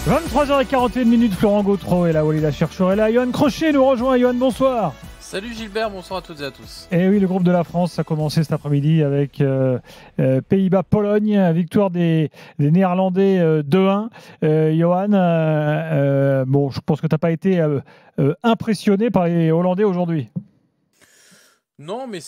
23h41, Florent Gautreau est là, Walid Chercheur est là, Johan Crochet nous rejoint. Johan, bonsoir. Salut Gilbert, bonsoir à toutes et à tous. Et oui, le groupe de la France a commencé cet après-midi avec Pays-Bas-Pologne, victoire des Néerlandais 2-1. Johan, bon, je pense que tu n'as pas été impressionné par les Hollandais aujourd'hui. Non, mais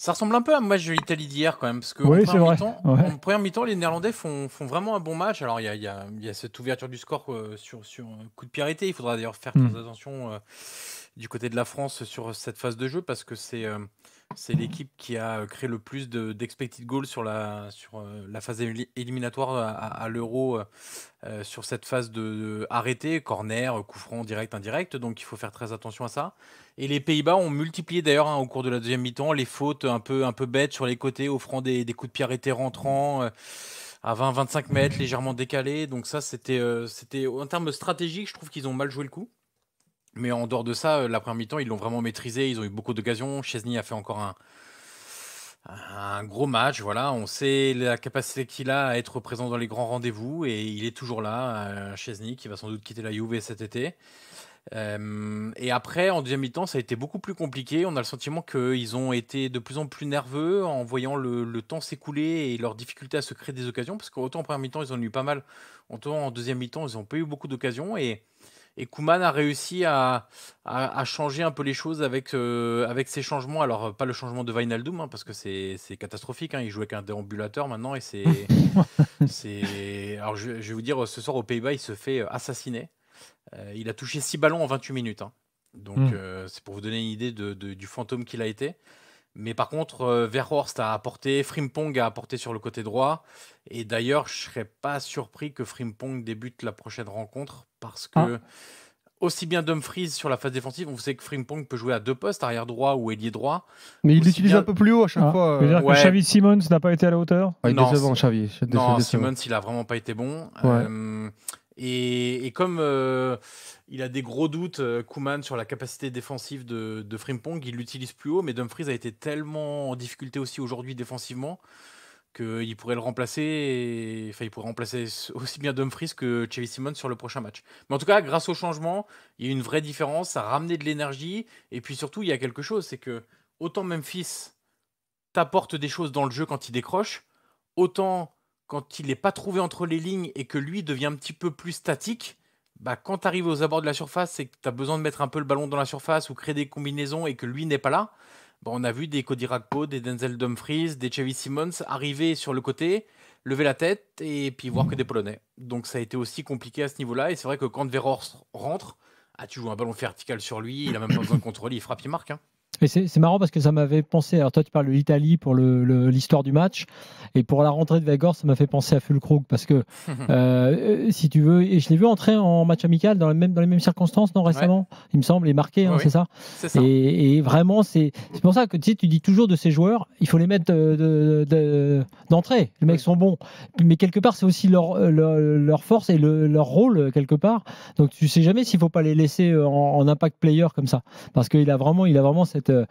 ça ressemble un peu à un match de l'Italie d'hier quand même, parce que oui, en première mi-temps, les Néerlandais font vraiment un bon match. Alors il y a cette ouverture du score sur un coup de pied arrêté. Il faudra d'ailleurs faire très attention du côté de la France sur cette phase de jeu, parce que c'est l'équipe qui a créé le plus d'expected goals sur la phase éliminatoire à l'Euro, sur cette phase de arrêté, corner, coup franc, direct, indirect. Donc il faut faire très attention à ça. Et les Pays-Bas ont multiplié d'ailleurs au cours de la deuxième mi-temps les fautes un peu bêtes sur les côtés, offrant des coups de pied arrêtés rentrants à 20-25 mètres, légèrement décalés. Donc ça, c'était en termes stratégiques, je trouve qu'ils ont mal joué le coup. Mais en dehors de ça, la première mi-temps, ils l'ont vraiment maîtrisé. Ils ont eu beaucoup d'occasions. Chesney a fait encore un gros match. Voilà, on sait la capacité qu'il a à être présent dans les grands rendez-vous. Et il est toujours là, Chesney, qui va sans doute quitter la Juve cet été. Et après, en deuxième mi-temps, ça a été beaucoup plus compliqué. On a le sentiment qu'ils ont été de plus en plus nerveux en voyant le temps s'écouler et leur difficulté à se créer des occasions. Parce qu'autant en première mi-temps, ils en ont eu pas mal. Autant en deuxième mi-temps, ils n'ont pas eu beaucoup d'occasions. Et Koeman a réussi à changer un peu les choses avec ses changements. Alors, pas le changement de Wijnaldum, parce que c'est catastrophique. Il joue avec un déambulateur maintenant. Et Alors, je vais vous dire, ce soir aux Pays-Bas, il se fait assassiner. Il a touché 6 ballons en 28 minutes. Donc, c'est pour vous donner une idée du fantôme qu'il a été. Mais par contre, Verhorst a apporté, Frimpong a apporté sur le côté droit. Et d'ailleurs, je ne serais pas surpris que Frimpong débute la prochaine rencontre, parce que aussi bien Dumfries sur la phase défensive, on sait que Frimpong peut jouer à deux postes, arrière droit ou ailier droit. Mais il l'utilise un peu plus haut à chaque fois. Ça veut dire que Xavi Simons n'a pas été à la hauteur. Non, Xavi. Non, Simons, il n'a vraiment pas été bon. Ouais. Et comme il a des gros doutes, Koeman, sur la capacité défensive de Frimpong, il l'utilise plus haut, mais Dumfries a été tellement en difficulté aussi aujourd'hui défensivement qu'il pourrait le remplacer. Il pourrait remplacer aussi bien Dumfries que Xavi Simons sur le prochain match. Mais en tout cas, grâce au changement, il y a eu une vraie différence, ça a ramené de l'énergie, et puis surtout, il y a quelque chose, c'est que autant Memphis t'apporte des choses dans le jeu quand il décroche, autant quand il n'est pas trouvé entre les lignes et que lui devient un petit peu plus statique, quand tu arrives aux abords de la surface et que tu as besoin de mettre un peu le ballon dans la surface ou créer des combinaisons et que lui n'est pas là, on a vu des Cody Gakpo, des Denzel Dumfries, des Xavi Simons arriver sur le côté, lever la tête et puis voir que des Polonais. Donc ça a été aussi compliqué à ce niveau-là. Et c'est vrai que quand Verhorst rentre, tu joues un ballon vertical sur lui, il n'a même pas besoin de contrôler, il frappe, il marque. Mais c'est marrant parce que ça m'avait pensé. Alors toi, tu parles de l'Italie pour l'histoire du match, et pour la rentrée de Weghorst, ça m'a fait penser à Füllkrug parce que si tu veux, et je l'ai vu entrer en match amical dans les mêmes circonstances, non, récemment, il me semble, et marqué, oui. c'est ça. C'est ça. Et vraiment, c'est pour ça que tu dis toujours de ces joueurs, il faut les mettre d'entrée. Les mecs sont bons, mais quelque part, c'est aussi leur force et leur rôle quelque part. Donc tu sais jamais s'il faut pas les laisser en impact player comme ça, parce qu'il a vraiment cette façon.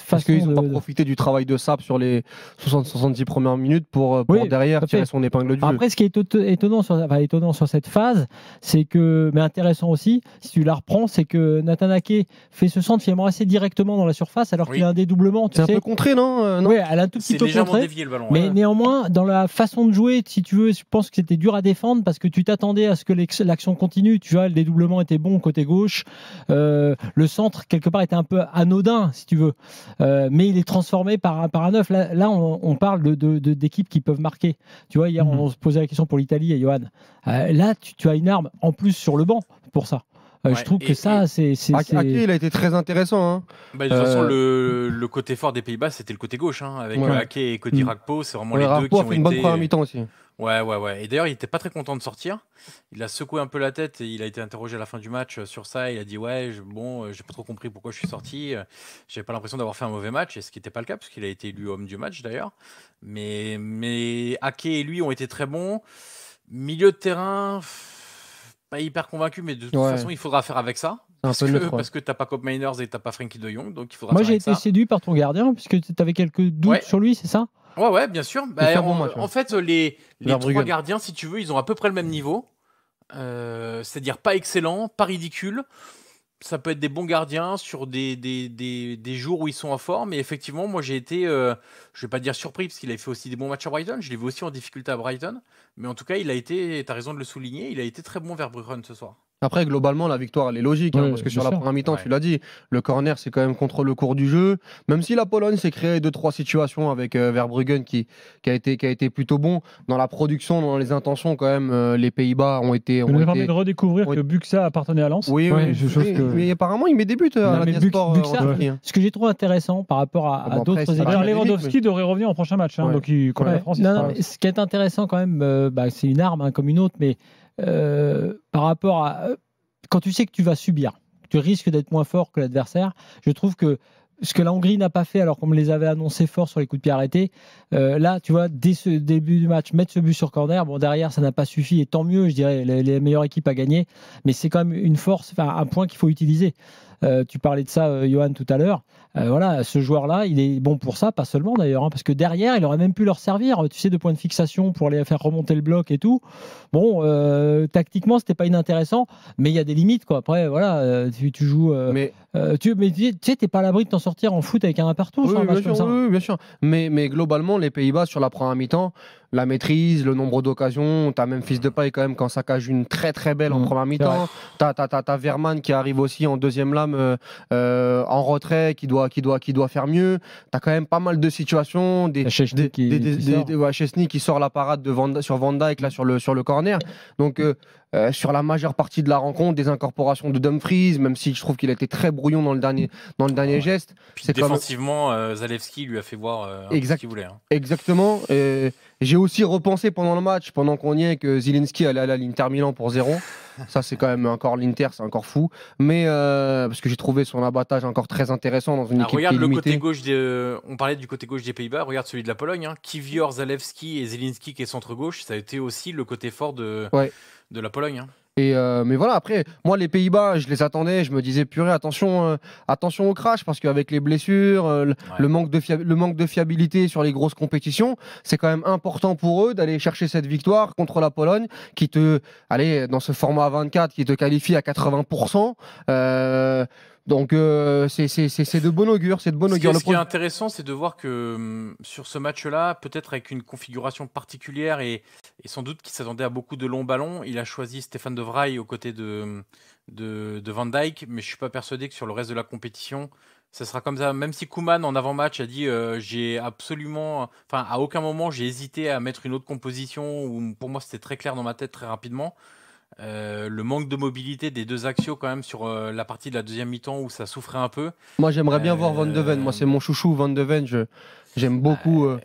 Parce qu'ils n'ont pas profité du travail de Sapp sur les 60-70 premières minutes pour derrière tirer son épingle du jeu. Après, ce qui est étonnant sur cette phase, c'est que, mais intéressant aussi, si tu la reprends, c'est que Nathan Ake fait ce centre finalement assez directement dans la surface, alors qu'il a un dédoublement. C'est un peu contré, non? Oui, elle a un tout petit peu contré. Dévié, le ballon, mais néanmoins, dans la façon de jouer, si tu veux, je pense que c'était dur à défendre parce que tu t'attendais à ce que l'action continue. Tu vois, le dédoublement était bon côté gauche. Le centre, quelque part, était un peu anodin, si tu veux. Mais il est transformé par un neuf. Là on parle d'équipes qui peuvent marquer. Tu vois, hier, on se posait la question pour l'Italie et Johan. Là, tu as une arme en plus sur le banc pour ça. Je trouve que ça, c'est... Ake, il a été très intéressant. De toute façon, le côté fort des Pays-Bas, c'était le côté gauche. Avec Ake et Cody Gakpo, c'est vraiment les deux qui ont fait une bonne première mi-temps aussi. Ouais. Et d'ailleurs, il n'était pas très content de sortir. Il a secoué un peu la tête et il a été interrogé à la fin du match sur ça. Il a dit j'ai pas trop compris pourquoi je suis sorti. J'avais pas l'impression d'avoir fait un mauvais match, et ce qui n'était pas le cas parce qu'il a été élu homme du match d'ailleurs. Mais Ake et lui ont été très bons. Milieu de terrain, pas hyper convaincu, mais de toute façon, il faudra faire avec ça. Parce que t'as pas Kopp Mainers et t'as pas Frankie de Jong, donc il faudra. Moi, j'ai été séduit par ton gardien, puisque tu avais quelques doutes sur lui, c'est ça? Ouais, bien sûr. Bon match, en fait, les 3 gardiens, si tu veux, ils ont à peu près le même niveau. C'est-à-dire pas excellent, pas ridicule. Ça peut être des bons gardiens sur des jours où ils sont en forme. Et effectivement, moi, j'ai été, je vais pas dire surpris, parce qu'il avait fait aussi des bons matchs à Brighton. Je l'ai vu aussi en difficulté à Brighton. Mais en tout cas, il a été, tu as raison de le souligner, il a été très bon vers Verbruggen ce soir. Après, globalement, la victoire, elle est logique, parce que sur la première mi-temps, tu l'as dit, le corner, c'est quand même contre le cours du jeu. Même si la Pologne s'est créé 2-3 situations avec Verbruggen qui a été plutôt bon. Dans la production, dans les intentions, quand même, les Pays-Bas ont été. Ça nous permet de redécouvrir que Buxa appartenait à Lens. Oui, mais apparemment, il met des buts à la Diaspora. Ce que j'ai trouvé intéressant par rapport à d'autres équipes. Lewandowski devrait revenir en prochain match. Donc, contre la France, ce qui est intéressant, quand même, c'est une arme comme une autre, mais. Par rapport à quand tu sais que tu vas subir, tu risques d'être moins fort que l'adversaire. Je trouve que ce que la Hongrie n'a pas fait alors qu'on me les avait annoncés forts sur les coups de pied arrêtés, là tu vois dès ce début du match mettre ce but sur corner, bon derrière ça n'a pas suffi et tant mieux, je dirais les meilleures équipes à gagner, mais c'est quand même une force, un point qu'il faut utiliser. Tu parlais de ça, Johan, tout à l'heure. Voilà, ce joueur-là, il est bon pour ça, pas seulement d'ailleurs, parce que derrière, il aurait même pu leur servir, tu sais, de point de fixation pour les faire remonter le bloc et tout. Bon, tactiquement, c'était pas inintéressant, mais il y a des limites, quoi. Après, voilà, tu joues. Mais tu sais, t'es pas à l'abri de t'en sortir en foot avec un partout sur un match comme ça. Oui, bien sûr. Mais globalement, les Pays-Bas, sur la première mi-temps, la maîtrise, le nombre d'occasions, t'as même Fils de Paille quand même quand ça cache une très très belle en première mi-temps. T'as Verman qui arrive aussi en deuxième lame en retrait, qui doit faire mieux. T'as quand même pas mal de situations, Chesney qui sort la parade sur Van Dijk là sur le corner. Donc sur la majeure partie de la rencontre, des incorporations de Dumfries, même si je trouve qu'il a été très brouillon dans le dernier geste. Puis défensivement, Zalewski lui a fait voir ce qu'il voulait. Exactement. J'ai aussi repensé pendant le match, pendant qu'on y est, que Zielinski allait aller à l'Inter Milan pour 0. Ça, c'est quand même encore l'Inter, c'est encore fou. Mais parce que j'ai trouvé son abattage encore très intéressant dans une équipe regarde qui est limitée. Le côté gauche on parlait du côté gauche des Pays-Bas, regarde celui de la Pologne. Kiwior, Zalewski et Zielinski qui est centre-gauche, ça a été aussi le côté fort de la Pologne. Mais voilà, après, moi, les Pays-Bas, je les attendais, je me disais, purée, attention au crash, parce qu'avec les blessures, le manque de fiabilité sur les grosses compétitions, c'est quand même important pour eux d'aller chercher cette victoire contre la Pologne, dans ce format 24, qui te qualifie à 80%. Donc c'est de bon augure, Ce qui est intéressant, c'est de voir que sur ce match-là, peut-être avec une configuration particulière et sans doute qu'il s'attendait à beaucoup de longs ballons, il a choisi Stéphane de Vrij aux côtés de Van Dijk, mais je suis pas persuadé que sur le reste de la compétition, ça sera comme ça. Même si Koeman en avant-match a dit à aucun moment j'ai hésité à mettre une autre composition où pour moi c'était très clair dans ma tête très rapidement. Le manque de mobilité des deux axiaux quand même sur la partie de la deuxième mi-temps où ça souffrait un peu. Moi j'aimerais bien voir Van de Ven, moi c'est mon chouchou Van de Ven, j'aime beaucoup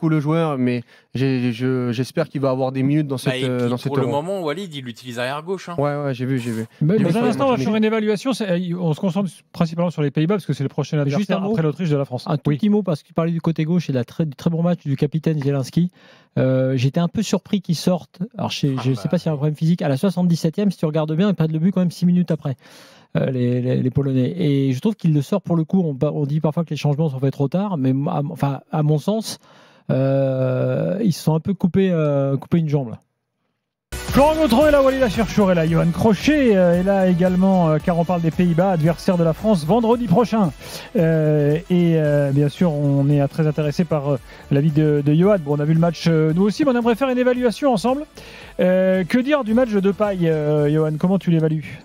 le joueur, mais j'espère qu'il va avoir des minutes dans cette pour le moment, Walid il utilise arrière gauche. Ouais, j'ai vu. Dans un instant, on va faire une évaluation. On se concentre principalement sur les Pays-Bas parce que c'est le prochain adversaire après l'Autriche de la France. Un tout petit mot parce que tu parlais du côté gauche et du très bon match du capitaine Zielinski. J'étais un peu surpris qu'il sorte. Alors je ne sais pas s'il y a un problème physique. À la 77e, si tu regardes bien, il perd le but quand même 6 minutes après. Les Polonais. Et je trouve qu'il le sort pour le coup. On dit parfois que les changements sont faits trop tard, mais à mon sens, ils se sont un peu coupé une jambe là. Florent Gautreau est là, Walid Cherchour est là, Johan Crochet est là également, car on parle des Pays-Bas, adversaire de la France vendredi prochain. Bien sûr, on est très intéressé par l'avis de Johan. Bon, on a vu le match nous aussi, mais on aimerait faire une évaluation ensemble. Que dire du match de Depay, Johan? Comment tu l'évalues?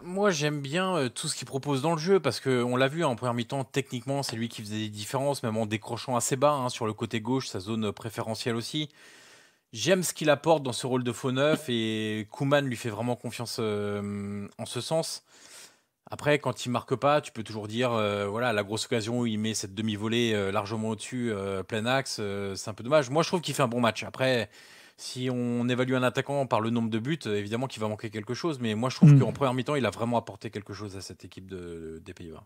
Moi j'aime bien tout ce qu'il propose dans le jeu parce qu'on l'a vu en première mi-temps, techniquement c'est lui qui faisait des différences, même en décrochant assez bas sur le côté gauche, sa zone préférentielle aussi. J'aime ce qu'il apporte dans ce rôle de faux neuf et Koeman lui fait vraiment confiance en ce sens. Après, quand il marque pas, tu peux toujours dire la grosse occasion où il met cette demi-volée largement au-dessus, plein axe, c'est un peu dommage. Moi je trouve qu'il fait un bon match. Après, si on évalue un attaquant par le nombre de buts, évidemment qu'il va manquer quelque chose. Mais moi, je trouve qu'en première mi-temps, il a vraiment apporté quelque chose à cette équipe des Pays-Bas.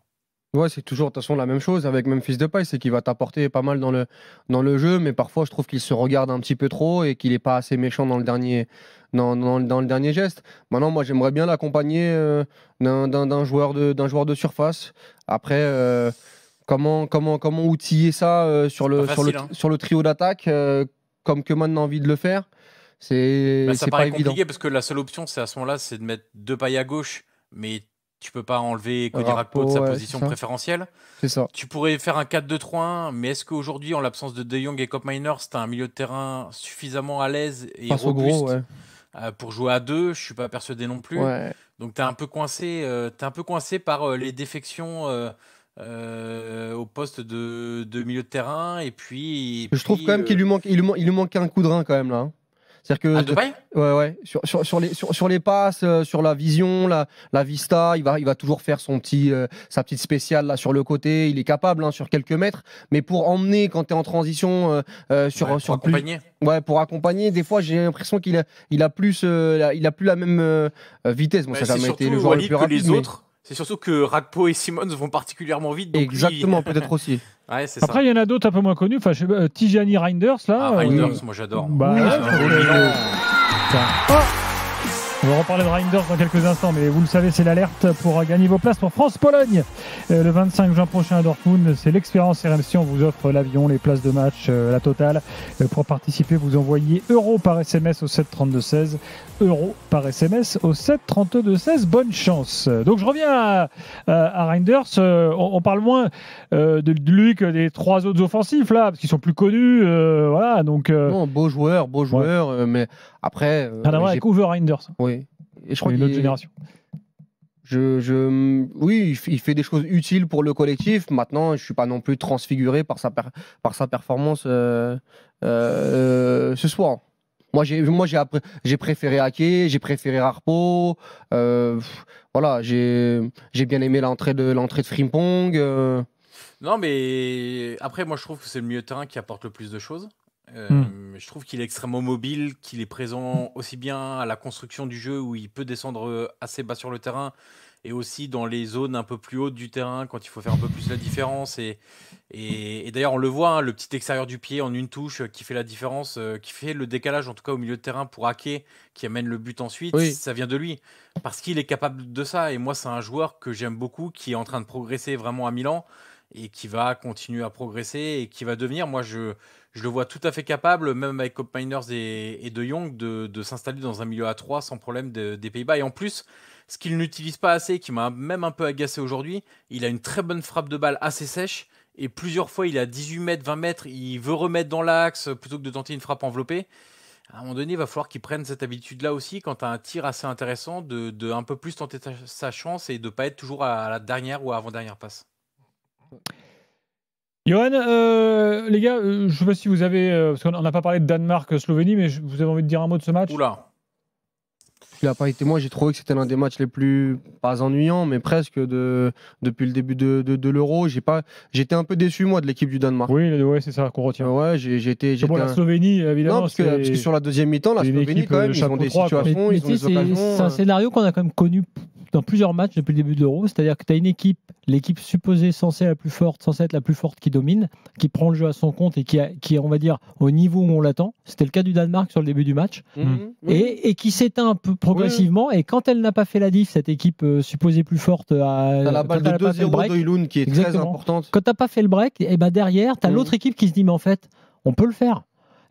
Ouais, c'est toujours de toute façon la même chose avec Memphis Depay, c'est qu'il va t'apporter pas mal dans le jeu, mais parfois je trouve qu'il se regarde un petit peu trop et qu'il n'est pas assez méchant dans le dernier geste. Maintenant, moi, j'aimerais bien l'accompagner d'un joueur de surface. Après, Comment outiller ça sur le trio d'attaque comme Koeman a envie de le faire. Ça C'est paraît pas évident. compliqué parce que la seule option, c'est à ce moment-là, c'est de mettre Depay à gauche, mais tu peux pas enlever Cody Gakpo de sa position préférentielle. C'est ça. Tu pourrais faire un 4-2-3-1, mais est-ce qu'aujourd'hui, en l'absence de De Jong et Koop Meiners, tu as un milieu de terrain suffisamment à l'aise et robuste pour jouer à deux? Je suis pas persuadé non plus. Ouais. Donc tu es un peu coincé, par les défections au poste de milieu de terrain. Et puis je trouve quand même qu'il lui manque un coup de rein quand même là. Hein. C'est-à-dire que Depay ? Ouais. Sur les passes, sur la vision, la vista, il va toujours faire sa petite spéciale là sur le côté. Il est capable sur quelques mètres, mais pour emmener quand tu es en transition pour accompagner. Pour accompagner. Des fois, j'ai l'impression qu'il a plus la même vitesse. Bon, ça a jamais été le joueur le plus rapide. Les autres. C'est surtout que Gakpo et Simons vont particulièrement vite. Donc exactement, peut-être aussi. Ouais, après, il y en a d'autres un peu moins connus. Enfin, Tijani Reinders, là. Reinders, moi j'adore. On va reparler de Reinders dans quelques instants, mais vous le savez, c'est l'alerte pour gagner vos places pour France-Pologne. Le 25 juin prochain à Dortmund, c'est l'expérience RMC. On vous offre l'avion, les places de match, la totale. Pour participer, vous envoyez € par SMS au 732-16. € par SMS au 732-16. Bonne chance. Donc je reviens à Reinders. On parle moins de lui que des trois autres offensifs, là, parce qu'ils sont plus connus. Voilà, donc, non, beau joueur, mais après. avec Uwe Reinders. Oui. Et je crois une autre génération. Oui, il fait des choses utiles pour le collectif. Maintenant, je ne suis pas non plus transfiguré par sa performance ce soir. Moi, j'ai préféré Ake, j'ai préféré Harpo. Voilà, j'ai bien aimé l'entrée de Frimpong. Non, mais après, moi, je trouve que c'est le milieu de terrain qui apporte le plus de choses. Je trouve qu'il est extrêmement mobile, qu'il est présent aussi bien à la construction du jeu où il peut descendre assez bas sur le terrain et aussi dans les zones un peu plus hautes du terrain quand il faut faire un peu plus la différence. Et d'ailleurs, on le voit, le petit extérieur du pied en une touche qui fait la différence, qui fait le décalage en tout cas au milieu de terrain pour Ake qui amène le but ensuite. Oui. Ça vient de lui parce qu'il est capable de ça. Et moi, c'est un joueur que j'aime beaucoup qui est en train de progresser vraiment à Milan et qui va continuer à progresser et qui va devenir, moi je le vois tout à fait capable, même avec Koop Meiners et De Jong, de s'installer dans un milieu à 3 sans problème des Pays-Bas. Et en plus, ce qu'il n'utilise pas assez, qui m'a même un peu agacé aujourd'hui, il a une très bonne frappe de balle assez sèche et plusieurs fois il est à 18 mètres, 20 mètres, il veut remettre dans l'axe plutôt que de tenter une frappe enveloppée. À un moment donné, il va falloir qu'il prenne cette habitude-là aussi quand tu as un tir assez intéressant de un peu plus tenter sa chance et de ne pas être toujours à la dernière ou à avant-dernière passe. Johan, les gars, je ne sais pas si vous avez, parce qu'on n'a pas parlé de Danemark-Slovénie, mais vous avez envie de dire un mot de ce match? Oula. Il a pas été. Moi, j'ai trouvé que c'était l'un des matchs les plus, pas ennuyants, mais presque depuis le début de l'Euro. J'étais un peu déçu, moi, de l'équipe du Danemark. Oui, c'est ça qu'on retient. Ouais, j'étais. Bon, la Slovénie, évidemment. Non, parce que sur la deuxième mi-temps, la Slovénie, quand même, ils ont des situations, ils ont des occasions. C'est un scénario qu'on a quand même connu dans plusieurs matchs depuis le début de l'Euro. C'est-à-dire que tu as une équipe, l'équipe supposée censée être la plus forte qui domine, qui prend le jeu à son compte et qui est, on va dire, au niveau où on l'attend. C'était le cas du Danemark sur le début du match. Et qui s'éteint un peu progressivement. Et quand elle n'a pas fait la diff, cette équipe supposée plus forte t'as la balle de 2-0 d'Oilund qui est très importante. Quand t'as pas fait le break, et ben derrière, t'as l'autre équipe qui se dit mais en fait, on peut le faire.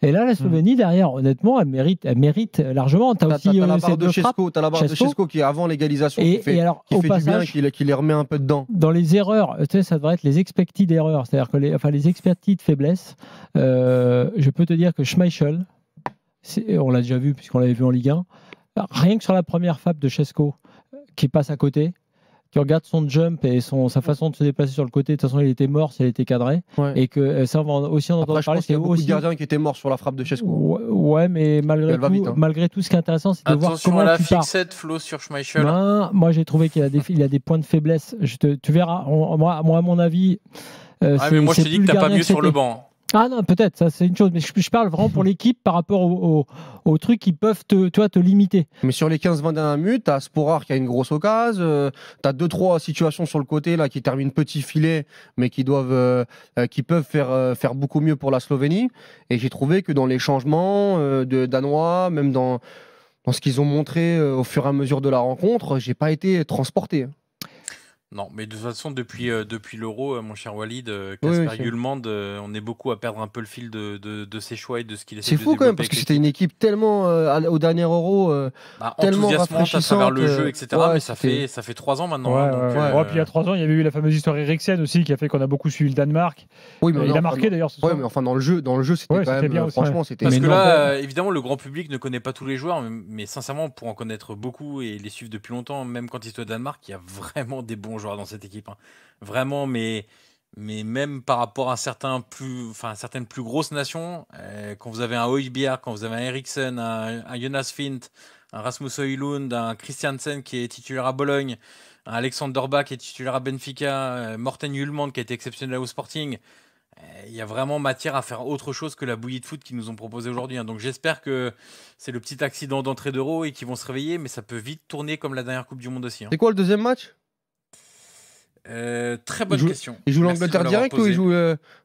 Et là, la Slovénie, derrière, honnêtement, elle mérite largement. T'as aussi la barre de Česko, t'as la barre de Česko qui est avant l'égalisation, qui fait du bien, qui les remet un peu dedans. Dans les erreurs, tu sais, ça devrait être les expected erreurs, c'est-à-dire que les expected faiblesses. Je peux te dire que Schmeichel, on l'a déjà vu puisqu'on l'avait vu en Ligue 1, rien que sur la première frappe de Česko qui passe à côté. Tu regardes son jump et sa façon de se déplacer sur le côté, de toute façon il était mort si elle était cadrée. Ouais. Et que ça, on va aussi en entendre parler. Il y a beaucoup de gardiens qui étaient morts sur la frappe de Česko. Ouais, mais malgré tout, ce qui est intéressant, c'est de voir comment à la tu pars. fixette, Flo, sur Schmeichel. Moi, j'ai trouvé qu'il a des points de faiblesse. Tu verras. Moi, à mon avis. Mais moi, je te dis que tu n'as pas mieux sur le banc. Ah non, peut-être, ça c'est une chose, mais je parle vraiment pour l'équipe par rapport aux trucs qui peuvent te limiter. Mais sur les 15-20 dernières minutes, tu as Sporar qui a une grosse occasion, tu as 2-3 situations sur le côté là, qui terminent petit filet, mais qui peuvent faire beaucoup mieux pour la Slovénie. Et j'ai trouvé que dans les changements de Danois, même dans ce qu'ils ont montré au fur et à mesure de la rencontre, j'ai pas été transporté. Non, mais de toute façon, depuis l'Euro, mon cher Walid, Kasper Hjulmand, on est beaucoup à perdre un peu le fil de ses choix et de ce qu'il essaie de développer. C'est fou quand même, parce que c'était une équipe tellement, au dernier Euro, tellement enthousiasmante à travers le jeu, etc. Ouais, mais ça fait 3 ans maintenant. Puis il y a 3 ans, il y avait eu la fameuse histoire Eriksen aussi, qui a fait qu'on a beaucoup suivi le Danemark. Oui, mais il a marqué d'ailleurs ce soir. Oui, mais enfin, dans le jeu, c'était quand même, bien aussi, franchement, c'était... Parce que là, évidemment, le grand public ne connaît pas tous les joueurs, mais sincèrement, pour en connaître beaucoup et les suivre depuis longtemps, même quand ils étaient au Danemark, il y a vraiment des bons joueurs dans cette équipe. Vraiment, mais même par rapport à certaines plus grosses nations, quand vous avez un Højbjerg, quand vous avez un Eriksen, un Jonas Fint, un Rasmus Højlund, un Christiansen qui est titulaire à Bologne, un Alexander Bach qui est titulaire à Benfica, Morten Hjulmand qui a été exceptionnel au Sporting, il y a vraiment matière à faire autre chose que la bouillie de foot qu'ils nous ont proposé aujourd'hui. Donc j'espère que c'est le petit accident d'entrée d'Euro et qu'ils vont se réveiller, mais ça peut vite tourner comme la dernière Coupe du Monde aussi. C'est quoi le deuxième match ? Très bonne question. Il joue l'Angleterre direct ou il joue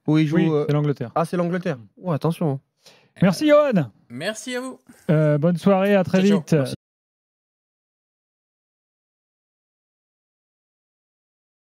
Oui, c'est l'Angleterre. Ah, c'est l'Angleterre. Oh, attention. Merci Johan. Merci à vous. Bonne soirée, à très vite.